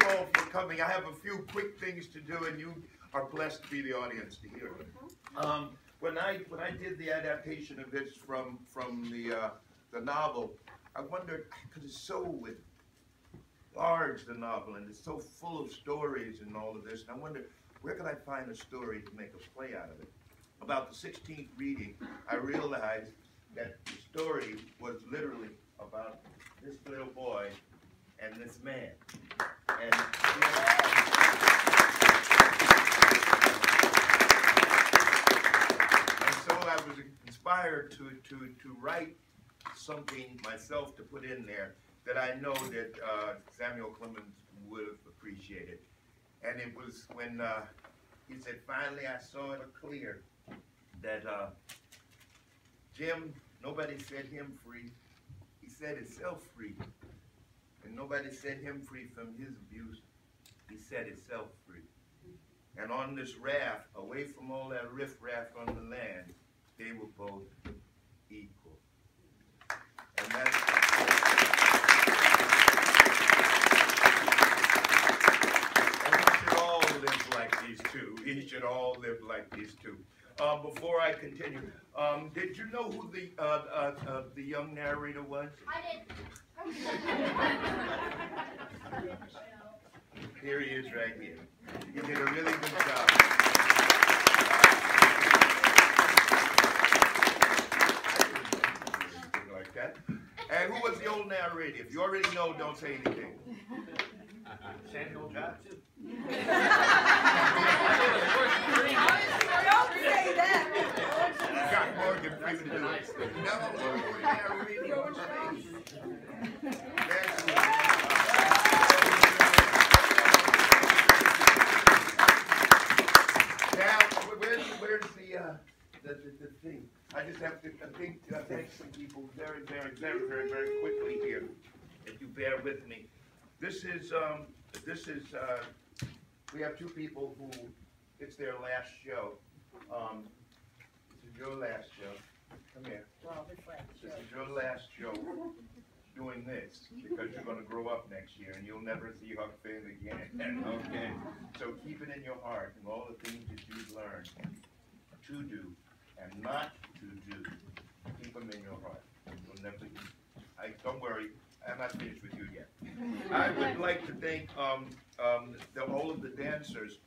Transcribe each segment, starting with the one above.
you all for coming. I have a few quick things to do, and you are blessed to be the audience to hear it. When I did the adaptation of this from the novel, I wondered, because it's so large, the novel, and it's so full of stories and all of this, and I wondered, where could I find a story to make a play out of it? About the 16th reading, I realized that the story was literally about this little boy and this man. And so I was inspired to write something myself to put in there that I know that Samuel Clemens would have appreciated. And it was when he said, finally I saw it clear that Jim, nobody set him free. He set himself free. And nobody set him free from his abuse. He set himself free. And on this raft, away from all that riffraff on the land, they were both equal. And that's... And we should all live like these two. We should all live like these two. Before I continue, did you know who the young narrator was? I did. Here he is right here. He did a really good job. Like that. And who was the old narrator? If you already know, don't say anything. SamuelE.Wright. Don't say that. Got Morgan Freeman to nice. Now, where's the thing? I just have to thank some people very quickly here. If you bear with me, this is we have two people who it's their last show. This is your last show. Come here. This is your last show doing this because you're going to grow up next year and you'll never see Huck Finn again. Okay? So keep it in your heart and all the things that you've learned to do and not to do. Keep them in your heart. You'll never. Don't worry. I'm not finished with you yet. I would like to thank all of the dancers,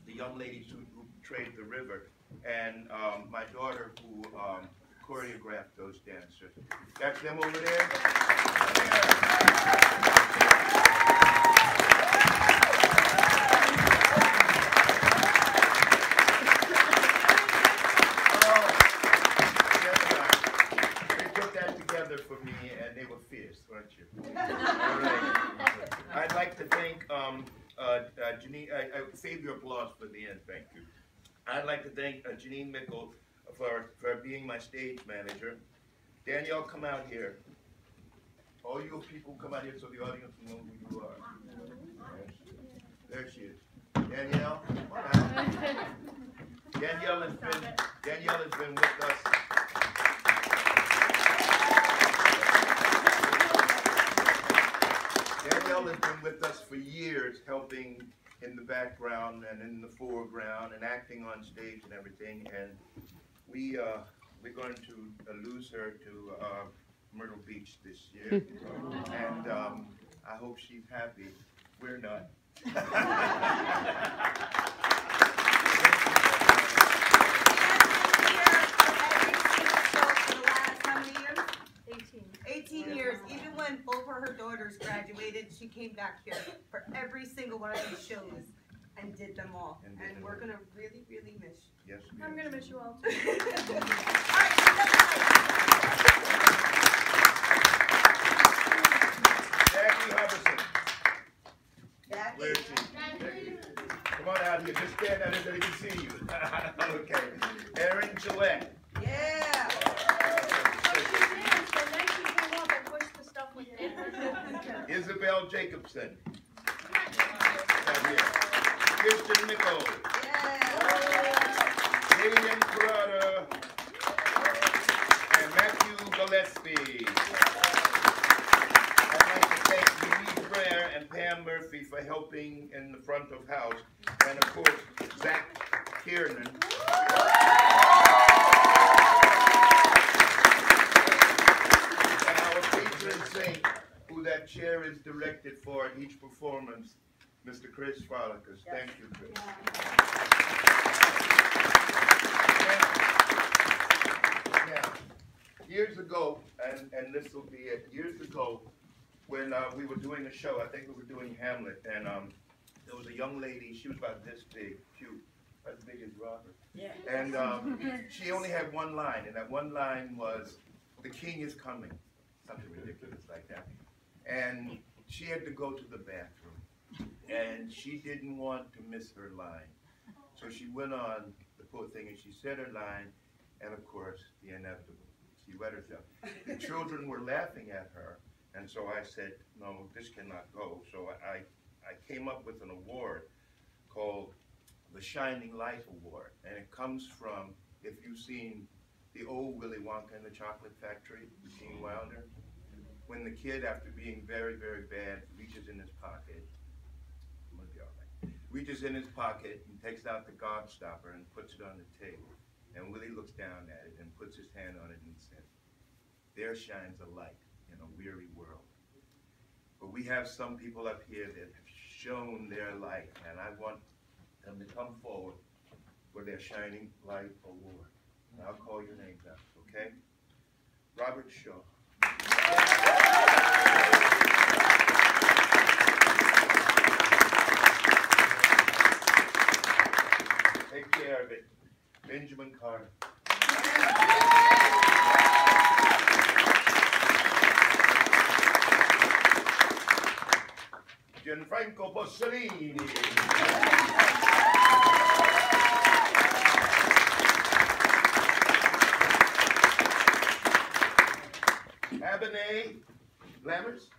the young ladies who trained the river, and my daughter who choreographed those dancers. That's them over there. They put that together for me, and they were fierce, weren't you? All right. I'd like to thank Janine. Save your applause for the end. Thank you. I'd like to thank Janine Mickle for being my stage manager. Danielle, come out here. All you people come out here so the audience will know who you are. There she is. Danielle, come on out. Danielle has been with us. Danielle has been with us for years, helping in the background and in the foreground and acting on stage and everything. And we're going to lose her to Myrtle Beach this year. And I hope she's happy. We're not. How many years? 18 years. Even when both of her daughters graduated, she came back here for every single one of these shows and did them all. And we're going to really, really miss you. Yes, I'm going to miss you all. All right, Jackie Hubbardson. Where is she? Jackie. Come on out here. Just stand out so they can see you. Okay. Erin Gillette. Yeah. Isabel Jacobson. Right here. Kirsten Mickle. William Carrara. And Matthew Gillespie. I'd like to thank Louise Brer and Pam Murphy. Murphy for helping in the front of house, and of course, Zach Kiernan. And our patron saint, who that chair is directed for at each performance, Mr. Chris Frolicus. Yes. Thank you, Chris. Now, years ago, and this will be it, years ago, when we were doing a show, I think we were doing Hamlet, and there was a young lady, she was about this big, cute, as big as Robert. Yeah. And she only had one line, and that one line was, "The king is coming," something ridiculous like that. And she had to go to the bathroom, and she didn't want to miss her line. So she went on, the poor thing, and she said her line, and of course, the inevitable. She wet herself. The children were laughing at her, and so I said, no, this cannot go. So I came up with an award called the Shining Life Award, and it comes from, if you've seen the old Willy Wonka and the Chocolate Factory, with Gene Wilder, when the kid, after being very, very bad, reaches in his pocket, I'm gonna be all right, reaches in his pocket and takes out the gobstopper and puts it on the table. And Willie looks down at it and puts his hand on it and says, "There shines a light in a weary world." But we have some people up here that have shown their light, and I want them to come forward for their Shining Light Award. And I'll call your names out, okay? Robert Shaw. Take care of it. Benjamin Carter. Gianfranco Bossellini. Abinay Lammers.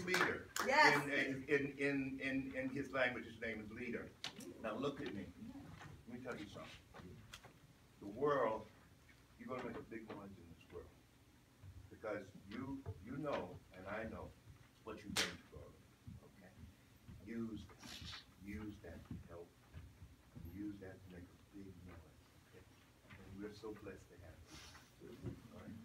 Leader. Yes. In his language, his name is Leader. Now look at me. Let me tell you something. The world, you're going to make a big noise in this world. Because you know, and I know, what you've done to God. Okay? Use that to help. Use that to make a big noise. Okay? And we're so blessed to have you. All right?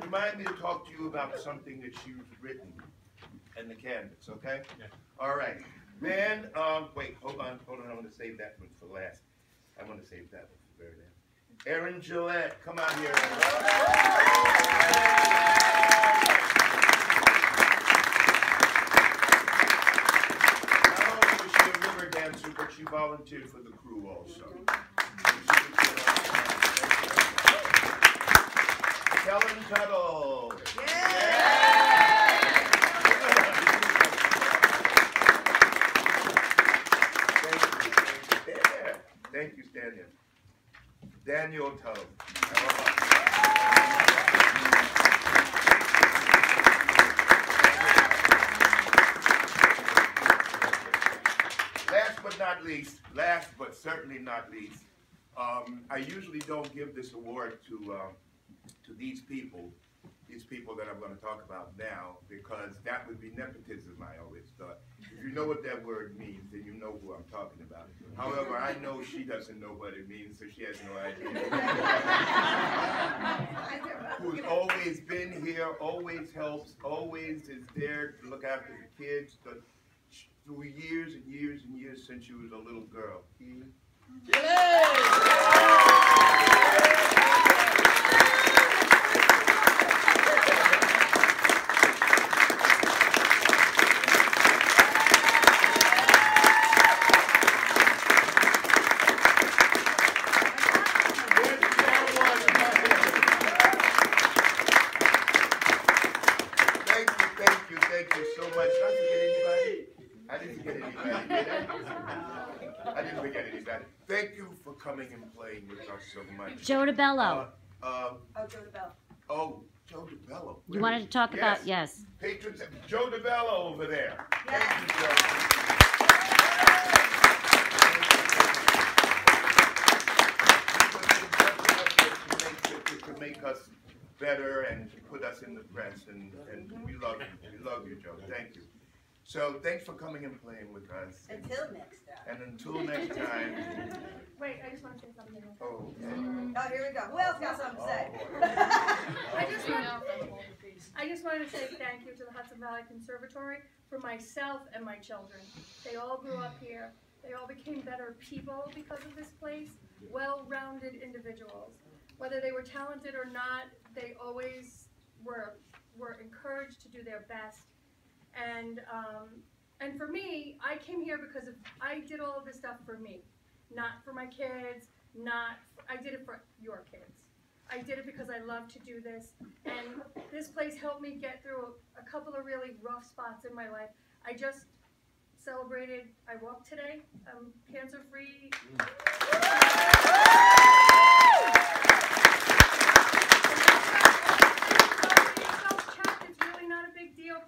Remind me to talk to you about something that you've written in the canvas, okay? Yeah. All right. Then, wait, hold on. I want to save that one for last. I want to save that one for very last. Aaron Gillette, come out here. Not only was she a river dancer, but she volunteered for the crew also. Kellen Tuttle. Thank you, Daniel. Daniel Tuttle. Last but certainly not least, I usually don't give this award to these people that I'm going to talk about now, because that would be nepotism, I always thought. If you know what that word means, then you know who I'm talking about. However, I know she doesn't know what it means, so she has no idea. Who's always been here, always helps, always is there to look after the kids, through years and years and years since she was a little girl. Thank you so much. Did I forget anybody? I didn't forget anybody, did I? I didn't forget anybody. Thank you for coming and playing with us so much. Joe DeBello. Oh, Joe DeBello. Oh, Joe DeBello. You wanted to talk about, yes. Patrons, Joe DeBello over there. Yes. Thank you, Joe. To make us better and to put us in the press, and we love you. We love you, Joe. Thank you. So thanks for coming and playing with us. Until next time. And until next time. Wait, I just want to say something. Oh, Oh, here we go. Who else got something to say? I just wanted to say thank you to the Hudson Valley Conservatory for myself and my children. They all grew up here. They all became better people because of this place, well-rounded individuals. Whether they were talented or not, they always were encouraged to do their best. And for me, I came here because I did all of this stuff for me, not for my kids, I did it for your kids. I did it because I love to do this, and this place helped me get through a couple of really rough spots in my life. I just celebrated, I walked today, I'm cancer-free.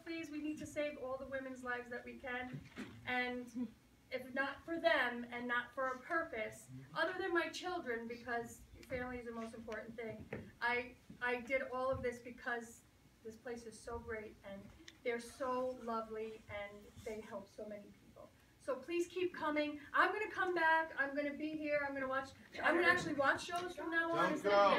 Please, we need to save all the women's lives that we can, and if not for them and not for a purpose, other than my children, because family is the most important thing, I did all of this because this place is so great, and they're so lovely, and they help so many people. So please keep coming. I'm going to come back. I'm going to be here. I'm going to actually watch shows from now on. Don't go.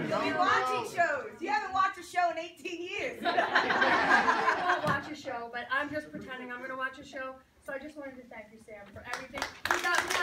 You'll be watching shows. You haven't watched a show in 18 years. I won't watch a show, but I'm just pretending I'm going to watch a show. So I just wanted to thank you, Sam, for everything. You got me